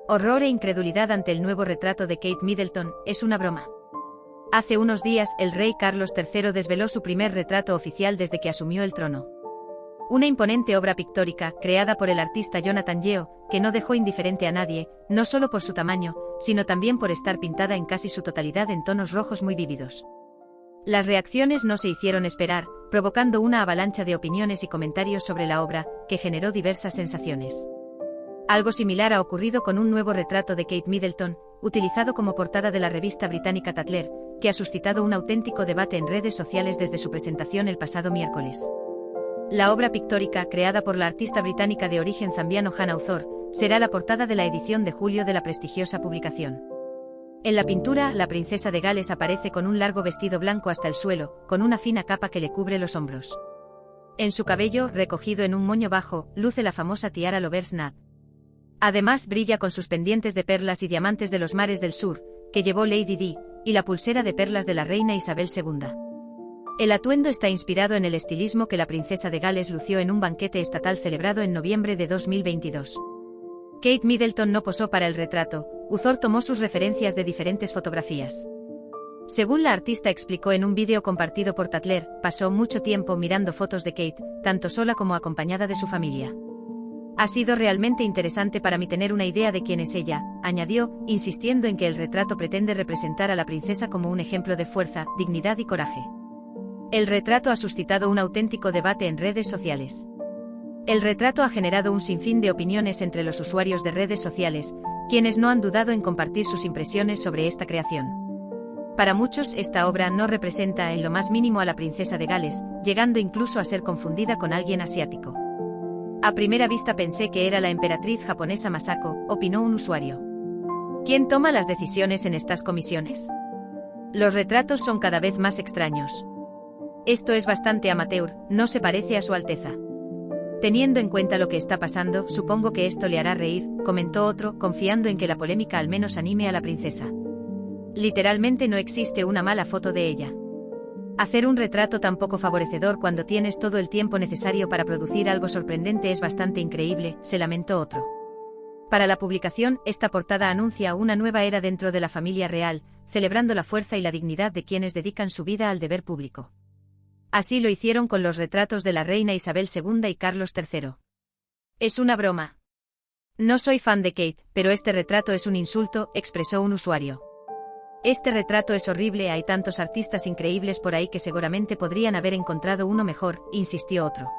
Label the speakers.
Speaker 1: Horror e incredulidad ante el nuevo retrato de Kate Middleton, es una broma. Hace unos días, el rey Carlos III desveló su primer retrato oficial desde que asumió el trono. Una imponente obra pictórica, creada por el artista Jonathan Yeo, que no dejó indiferente a nadie, no solo por su tamaño, sino también por estar pintada en casi su totalidad en tonos rojos muy vívidos. Las reacciones no se hicieron esperar, provocando una avalancha de opiniones y comentarios sobre la obra, que generó diversas sensaciones. Algo similar ha ocurrido con un nuevo retrato de Kate Middleton, utilizado como portada de la revista británica Tatler, que ha suscitado un auténtico debate en redes sociales desde su presentación el pasado miércoles. La obra pictórica, creada por la artista británica de origen zambiano Hannah Uzor, será la portada de la edición de julio de la prestigiosa publicación. En la pintura, la princesa de Gales aparece con un largo vestido blanco hasta el suelo, con una fina capa que le cubre los hombros. En su cabello, recogido en un moño bajo, luce la famosa tiara Lover's Knot. Además, brilla con sus pendientes de perlas y diamantes de los mares del sur, que llevó Lady Di, y la pulsera de perlas de la reina Isabel II. El atuendo está inspirado en el estilismo que la princesa de Gales lució en un banquete estatal celebrado en noviembre de 2022. Kate Middleton no posó para el retrato, Uzor tomó sus referencias de diferentes fotografías. Según la artista explicó en un vídeo compartido por Tatler, pasó mucho tiempo mirando fotos de Kate, tanto sola como acompañada de su familia. Ha sido realmente interesante para mí tener una idea de quién es ella, añadió, insistiendo en que el retrato pretende representar a la princesa como un ejemplo de fuerza, dignidad y coraje. El retrato ha suscitado un auténtico debate en redes sociales. El retrato ha generado un sinfín de opiniones entre los usuarios de redes sociales, quienes no han dudado en compartir sus impresiones sobre esta creación. Para muchos, esta obra no representa en lo más mínimo a la princesa de Gales, llegando incluso a ser confundida con alguien asiático. A primera vista pensé que era la emperatriz japonesa Masako, opinó un usuario. ¿Quién toma las decisiones en estas comisiones? Los retratos son cada vez más extraños. Esto es bastante amateur, no se parece a Su Alteza. Teniendo en cuenta lo que está pasando, supongo que esto le hará reír, comentó otro, confiando en que la polémica al menos anime a la princesa. Literalmente no existe una mala foto de ella. Hacer un retrato tan poco favorecedor cuando tienes todo el tiempo necesario para producir algo sorprendente es bastante increíble, se lamentó otro. Para la publicación, esta portada anuncia una nueva era dentro de la familia real, celebrando la fuerza y la dignidad de quienes dedican su vida al deber público. Así lo hicieron con los retratos de la reina Isabel II y Carlos III. Es una broma. No soy fan de Kate, pero este retrato es un insulto, expresó un usuario. Este retrato es horrible, hay tantos artistas increíbles por ahí que seguramente podrían haber encontrado uno mejor, insistió otro.